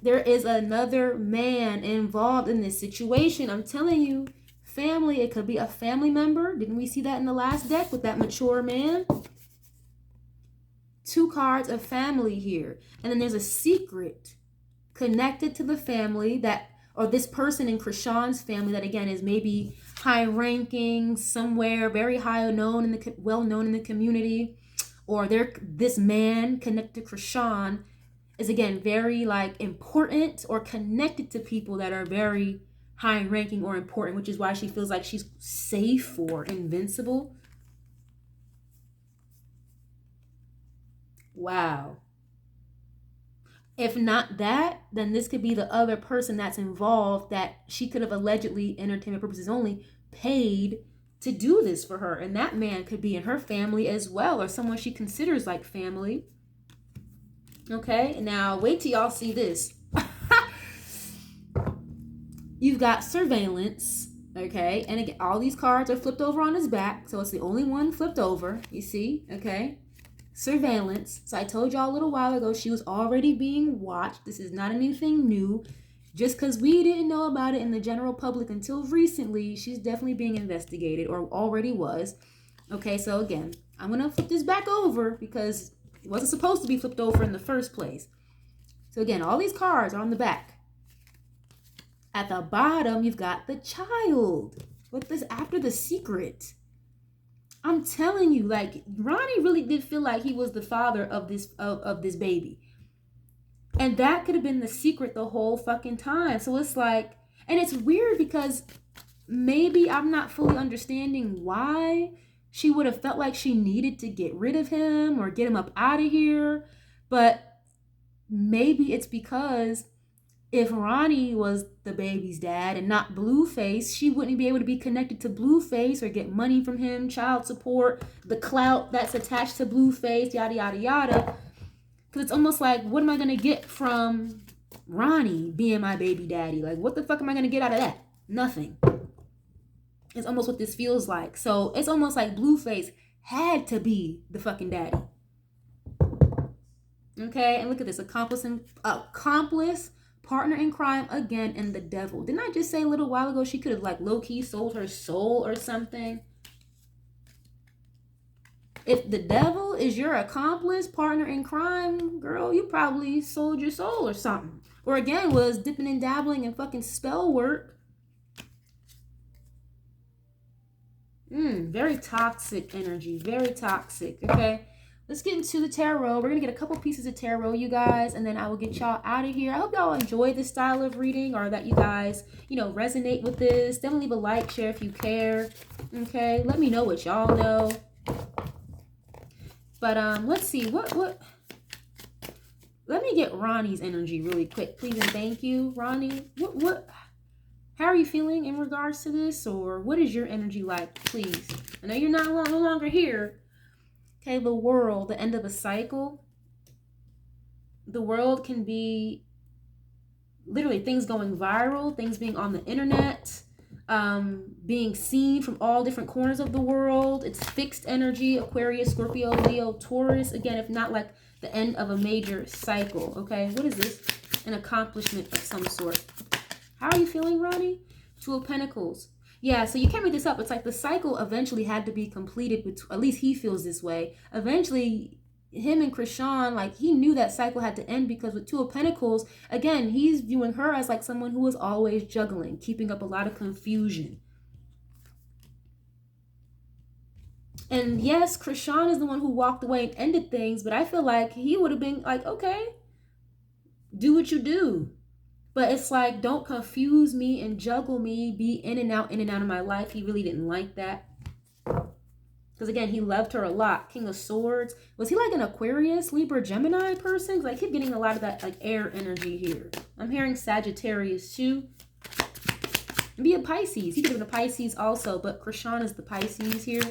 There is another man involved in this situation. I'm telling you, family, it could be a family member. Didn't we see that in the last deck with that mature man? 2 cards of family here. And then there's a secret connected to the family that, or this person in Chrisean's family that, again, is maybe high ranking somewhere, very high known in the, well known in the community. or this man connected to Chrisean is again very like important or connected to people that are very high in ranking or important, which is why she feels like she's safe or invincible. Wow. If not that, then this could be the other person that's involved that she could have allegedly, entertainment purposes only, paid to do this for her. And that man could be in her family as well, or someone she considers like family. Okay, now wait till y'all see this. You've got surveillance, okay? And again, all these cards are flipped over on his back, so it's the only one flipped over, you see, okay? Surveillance. So I told y'all a little while ago she was already being watched. This is not anything new. Just because we didn't know about it in the general public until recently, she's definitely being investigated, or already was. Okay, so again, I'm going to flip this back over because it wasn't supposed to be flipped over in the first place. So again, all these cards are on the back. At the bottom, you've got the child. What this after the secret? I'm telling you, like, Ronny really did feel like he was the father of this baby. And that could have been the secret the whole fucking time. So it's like, and it's weird because maybe I'm not fully understanding why she would have felt like she needed to get rid of him or get him up out of here. But maybe it's because if Ronny was the baby's dad and not Blueface, she wouldn't be able to be connected to Blueface or get money from him, child support, the clout that's attached to Blueface, yada, yada, yada. Because it's almost like, what am I going to get from Ronny being my baby daddy? Like, what the fuck am I going to get out of that? Nothing. It's almost what this feels like. So it's almost like Blueface had to be the fucking daddy. Okay, and look at this. Accomplice, partner in crime again, and the devil. Didn't I just say a little while ago she could have like low-key sold her soul or something? If the devil is your accomplice, partner in crime, girl, you probably sold your soul or something. Or again, was dipping and dabbling in fucking spell work. Very toxic energy. Very toxic, okay? Let's get into the tarot. We're going to get a couple pieces of tarot, you guys, and then I will get y'all out of here. I hope y'all enjoy this style of reading, or that you guys, resonate with this. Definitely leave a like, share if you care, okay? Let me know what y'all know. But let's see. What? Let me get Ronny's energy really quick, please and thank you, Ronny. What? How are you feeling in regards to this, or what is your energy like, please? I know you're no longer here. Okay, the world, the end of a cycle. The world can be literally things going viral, things being on the internet, being seen from all different corners of the world. It's fixed energy, Aquarius, Scorpio, Leo, Taurus. Again, if not like the end of a major cycle, okay? What is this? An accomplishment of some sort. How are you feeling, Ronny? Two of Pentacles. Yeah, so you can't make this up. It's like the cycle eventually had to be completed. At least he feels this way. Eventually, him and Chrisean, like, he knew that cycle had to end, because with Two of Pentacles, again, he's viewing her as like someone who was always juggling, keeping up a lot of confusion. And yes, Chrisean is the one who walked away and ended things, but I feel like he would have been like, okay, do what you do. But it's like, don't confuse me and juggle me, be in and out of my life. He really didn't like that. Because again, he loved her a lot. King of Swords. Was he like an Aquarius, Libra, Gemini person? Because I keep getting a lot of that like air energy here. I'm hearing Sagittarius too. Be a Pisces. He could have been a Pisces also, but Chrisean is the Pisces here.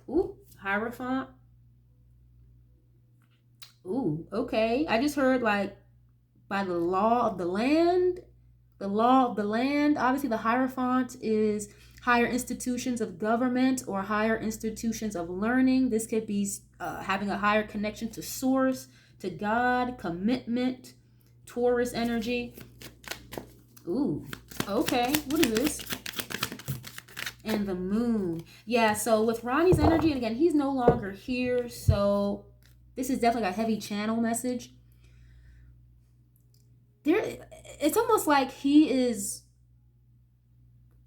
Ooh, Hierophant. Ooh, okay. I just heard like, by the law of the land. The law of the land. Obviously, the Hierophant is higher institutions of government or higher institutions of learning. This could be having a higher connection to source, to God, commitment, Taurus energy. Ooh, okay. What is this? And the moon. Yeah, so with Ronny's energy, and again, he's no longer here, so this is definitely a heavy channel message. It's almost like he is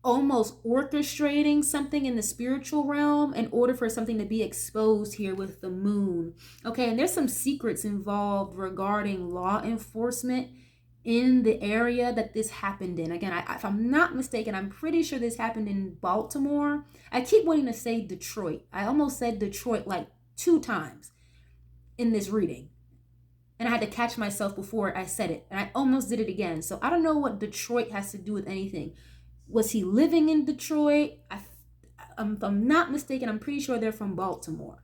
almost orchestrating something in the spiritual realm in order for something to be exposed here with the moon. Okay, and there's some secrets involved regarding law enforcement in the area that this happened in. Again, if I'm not mistaken, I'm pretty sure this happened in Baltimore. I keep wanting to say Detroit. I almost said Detroit like 2 times in this reading. And I had to catch myself before I said it. And I almost did it again. So I don't know what Detroit has to do with anything. Was he living in Detroit? If I'm not mistaken, I'm pretty sure they're from Baltimore.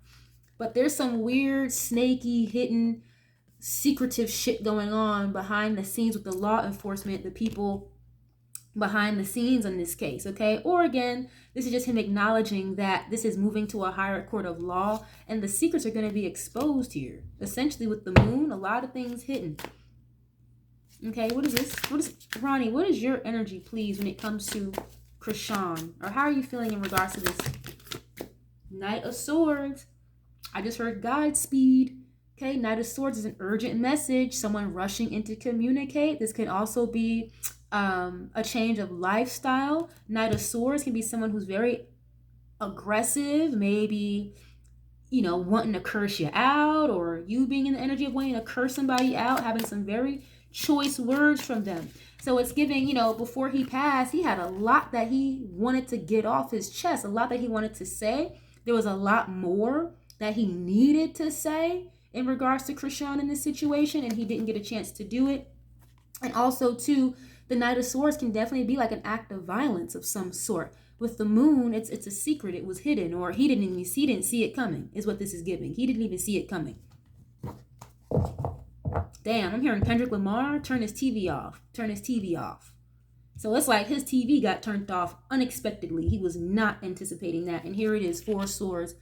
But there's some weird, snaky, hidden, secretive shit going on behind the scenes with the law enforcement, the people behind the scenes in this case, okay? Or again, this is just him acknowledging that this is moving to a higher court of law and the secrets are going to be exposed here. Essentially with the moon, a lot of things hidden. Okay, what is this? Ronny, what is your energy, please, when it comes to Chrisean? Or how are you feeling in regards to this? Knight of Swords. I just heard Godspeed. Okay, Knight of Swords is an urgent message. Someone rushing in to communicate. This can also be a change of lifestyle. Knight of Swords can be someone who's very aggressive, maybe, you know, wanting to curse you out, or you being in the energy of wanting to curse somebody out, having some very choice words from them. So it's giving, you know, before he passed, he had a lot that he wanted to get off his chest, a lot that he wanted to say. There was a lot more that he needed to say in regards to Chrisean in this situation, and he didn't get a chance to do it. And also, too, the Knight of Swords can definitely be like an act of violence of some sort. With the moon, it's a secret. It was hidden, or he didn't see it coming, is what this is giving. He didn't even see it coming. Damn, I'm hearing Kendrick Lamar, turn his TV off. Turn his TV off. So it's like his TV got turned off unexpectedly. He was not anticipating that. And here it is, 4 swords.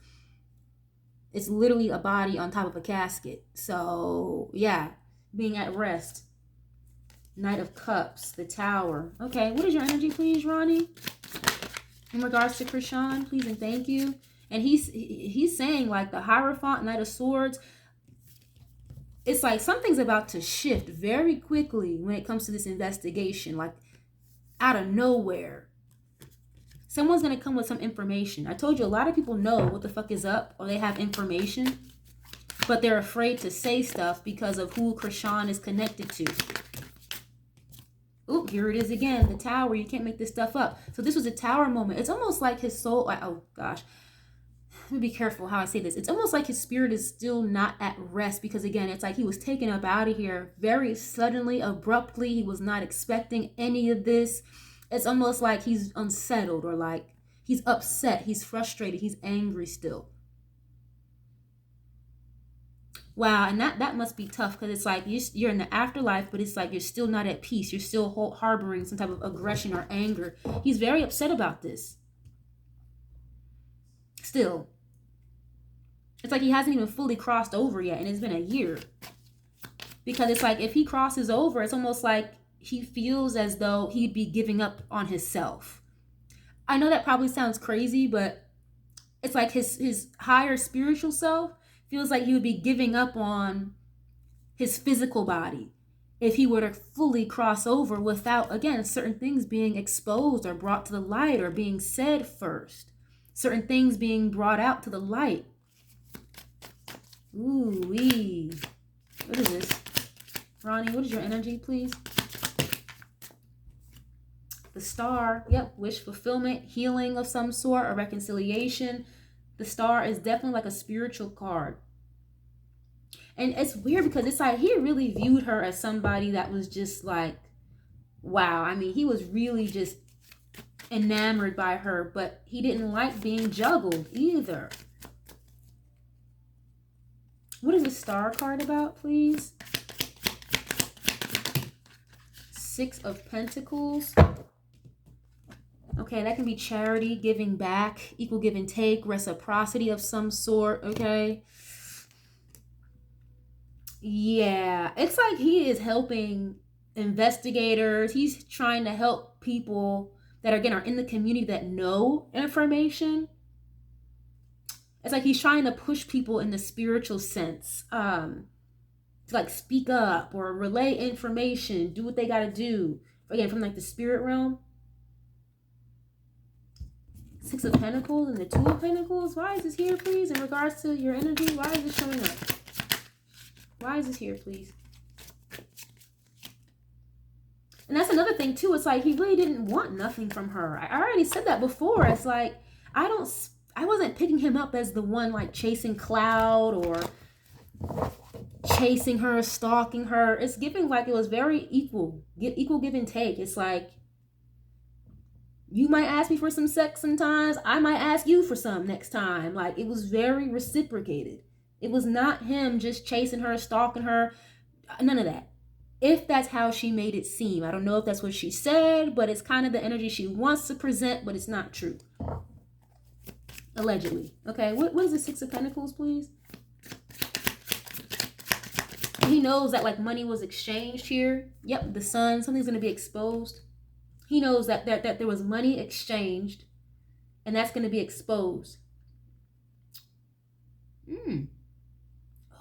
It's literally a body on top of a casket. So, yeah, being at rest. Knight of Cups, the Tower. Okay, what is your energy, please, Ronny? In regards to Chrisean, please and thank you. And he's saying, like, the Hierophant, Knight of Swords, it's like something's about to shift very quickly when it comes to this investigation. Like, out of nowhere. Someone's going to come with some information. I told you a lot of people know what the fuck is up, or they have information, but they're afraid to say stuff because of who Chrisean is connected to. Ooh, here it is again, the Tower. You can't make this stuff up. So this was a Tower moment. It's almost like his soul, oh gosh, let me be careful how I say this. It's almost like his spirit is still not at rest, because again, it's like he was taken up out of here very suddenly, abruptly. He was not expecting any of this. It's almost like he's unsettled, or like he's upset, he's frustrated, he's angry still. Wow, and that must be tough, because it's like you're in the afterlife, but it's like you're still not at peace. You're still harboring some type of aggression or anger. He's very upset about this. Still. It's like he hasn't even fully crossed over yet, and it's been a year. Because it's like if he crosses over, it's almost like he feels as though he'd be giving up on himself. I know that probably sounds crazy, but it's like his higher spiritual self feels like he would be giving up on his physical body if he were to fully cross over without, again, certain things being exposed or brought to the light, or being said first. Certain things being brought out to the light. Ooh-wee. What is this? Ronny, what is your energy, please? The Star. Yep, wish fulfillment, healing of some sort, or reconciliation. The Star is definitely like a spiritual card. And it's weird because it's like he really viewed her as somebody that was just like, wow. I mean, he was really just enamored by her, but he didn't like being juggled either. What is the Star card about, please? 6 of Pentacles. Okay, that can be charity, giving back, equal give and take, reciprocity of some sort, okay? Yeah, it's like he is helping investigators. He's trying to help people that, again, are in the community that know information. It's like he's trying to push people in the spiritual sense, to like speak up or relay information, do what they got to do. Again, from like the spirit realm. Six of Pentacles and the Two of Pentacles. Why is this here, please? In regards to your energy, why is this showing up? Why is this here, please? And that's another thing, too. It's like he really didn't want nothing from her. I already said that before. It's like, I wasn't picking him up as the one, like, chasing cloud or chasing her, stalking her. It's giving like it was very equal give and take. It's like, you might ask me for some sex sometimes, I might ask you for some next time. Like, it was very reciprocated. It was not him just chasing her, stalking her, none of that. If that's how she made it seem. I don't know if that's what she said, but it's kind of the energy she wants to present, but it's not true. Allegedly. Okay, what is the Six of Pentacles, please? He knows that like money was exchanged here. Yep, the sun, something's going to be exposed. He knows that there was money exchanged, and that's going to be exposed.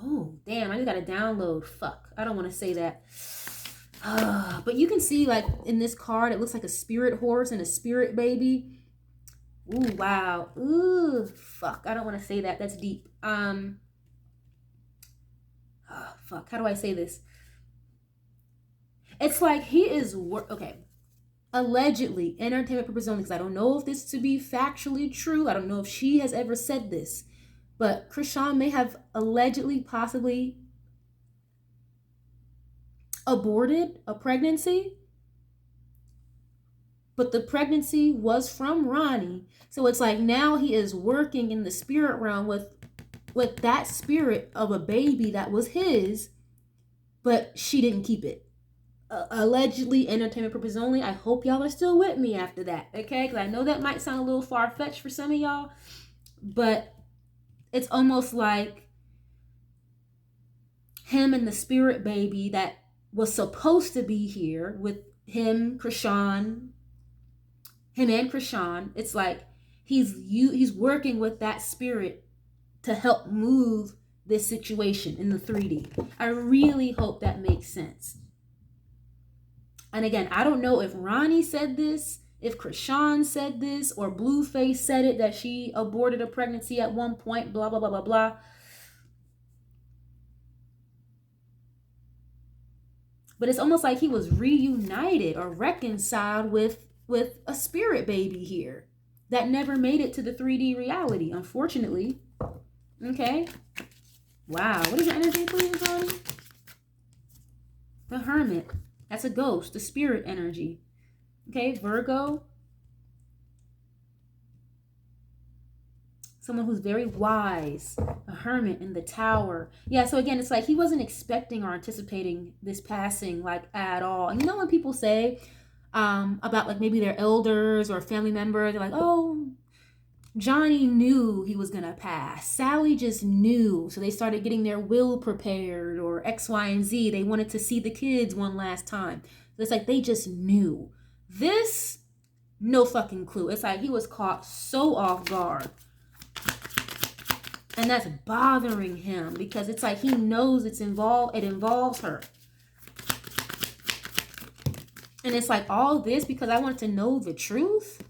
Oh, damn, I just got to download. Fuck, I don't want to say that. But you can see like in this card, it looks like a spirit horse and a spirit baby. Ooh, wow. Ooh, fuck, I don't want to say that. That's deep. Fuck, how do I say this? It's like he is, okay. Allegedly, entertainment purposes only, because I don't know if this to be factually true. I don't know if she has ever said this, but Chrisean may have allegedly, possibly aborted a pregnancy, but the pregnancy was from Ronny. So it's like now he is working in the spirit realm with that spirit of a baby that was his, but she didn't keep it. Allegedly, entertainment purposes only. I hope y'all are still with me after that, okay? Because I know that might sound a little far-fetched for some of y'all, but it's almost like him and the spirit baby that was supposed to be here with him, Chrisean, him and Chrisean. It's like he's working with that spirit to help move this situation in the 3D. I really hope that makes sense. And again, I don't know if Ronny said this, if Chrisean said this, or Blueface said it, that she aborted a pregnancy at one point, blah, blah, blah, blah, blah. But it's almost like he was reunited or reconciled with a spirit baby here that never made it to the 3D reality, unfortunately. Okay. Wow. What is your energy, please, Ronny? The Hermit. That's a ghost, the spirit energy. Okay, Virgo. Someone who's very wise. A hermit in the tower. Yeah, so again, it's like he wasn't expecting or anticipating this passing like at all. And you know when people say about like maybe their elders or family members, they're like, oh, Johnny knew he was going to pass. Sally just knew. So they started getting their will prepared or X, Y, and Z. They wanted to see the kids one last time. So it's like they just knew. This, no fucking clue. It's like he was caught so off guard. And that's bothering him because it's like he knows it involves her. And it's like all this because I want to know the truth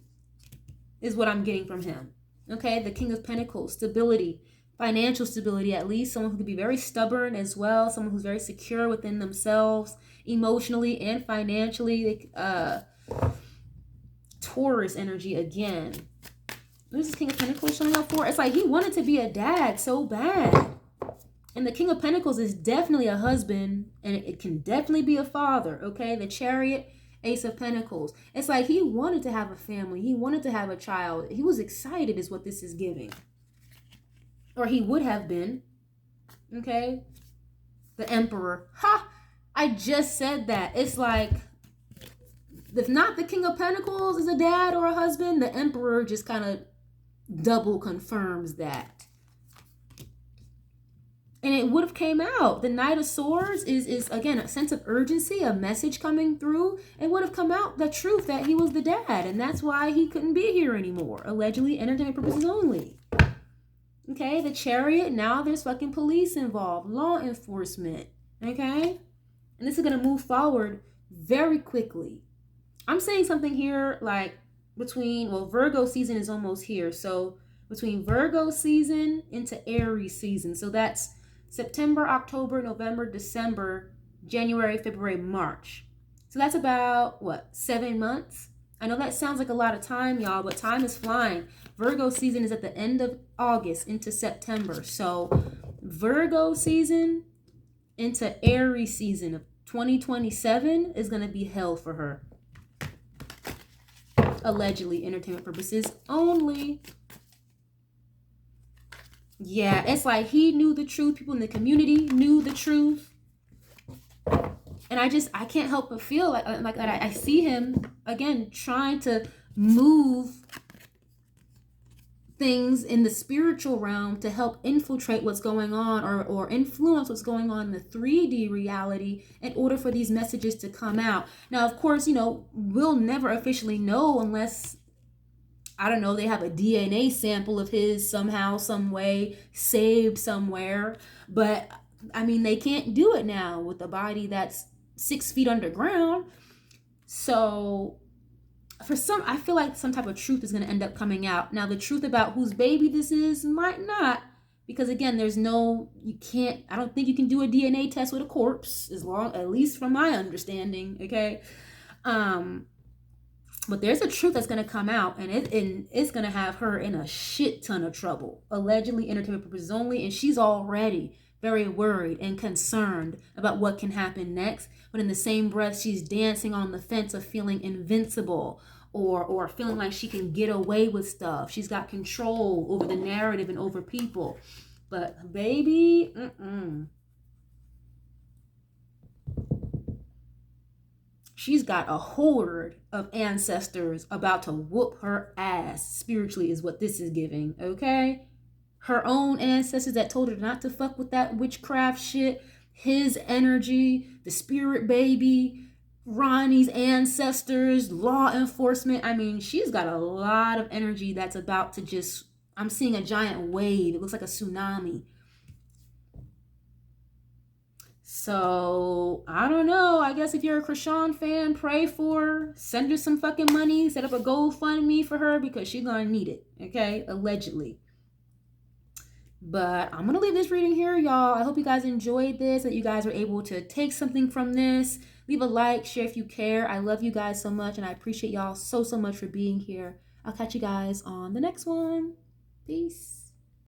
is what I'm getting from him. Okay, the King of Pentacles, stability, financial stability at least. Someone who could be very stubborn as well. Someone who's very secure within themselves, emotionally and financially. Taurus energy again. What is this King of Pentacles showing up for? It's like he wanted to be a dad so bad. And the King of Pentacles is definitely a husband, and it can definitely be a father, okay? The Chariot, Ace of Pentacles. It's like he wanted to have a family. He wanted to have a child. He was excited is what this is giving. Or he would have been, okay? The Emperor. Ha! I just said that. It's like, if not the King of Pentacles is a dad or a husband, the Emperor just kind of double confirms that. And it would have came out. The Knight of Swords is again, a sense of urgency, a message coming through. It would have come out the truth that he was the dad. And that's why he couldn't be here anymore. Allegedly, entertainment purposes only. Okay, the Chariot. Now there's fucking police involved. Law enforcement. Okay? And this is going to move forward very quickly. I'm saying something here like well, Virgo season is almost here. So between Virgo season into Aries season. So that's September, October, November, December, January, February, March. So that's about, what, 7 months? I know that sounds like a lot of time, y'all, but time is flying. Virgo season is at the end of August into September. So Virgo season into Aries season of 2027 is going to be hell for her. Allegedly, entertainment purposes only. Yeah, it's like he knew the truth. People in the community knew the truth. And I can't help but feel like that. I see him, again, trying to move things in the spiritual realm to help infiltrate what's going on or influence what's going on in the 3D reality in order for these messages to come out. Now, of course, we'll never officially know unless, I don't know, they have a DNA sample of his somehow, some way, saved somewhere. But, I mean, they can't do it now with a body that's 6 feet underground. So I feel like some type of truth is going to end up coming out. Now, the truth about whose baby this is might not, because again, I don't think you can do a DNA test with a corpse, at least from my understanding, okay? But there's a truth that's going to come out, and it's going to have her in a shit ton of trouble. Allegedly, entertainment purposes only, and she's already very worried and concerned about what can happen next. But in the same breath, she's dancing on the fence of feeling invincible or feeling like she can get away with stuff. She's got control over the narrative and over people. But baby, she's got a horde of ancestors about to whoop her ass spiritually is what this is giving, okay? Her own ancestors that told her not to fuck with that witchcraft shit, his energy, the spirit baby, Ronny's ancestors, law enforcement. I mean, she's got a lot of energy that's about to I'm seeing a giant wave. It looks like a tsunami. So, I don't know. I guess if you're a Chrisean fan, pray for her. Send her some fucking money. Set up a GoFundMe for her because she's going to need it. Okay? Allegedly. But I'm going to leave this reading here, y'all. I hope you guys enjoyed this, that you guys were able to take something from this. Leave a like, share if you care. I love you guys so much, and I appreciate y'all so much for being here. I'll catch you guys on the next one. Peace.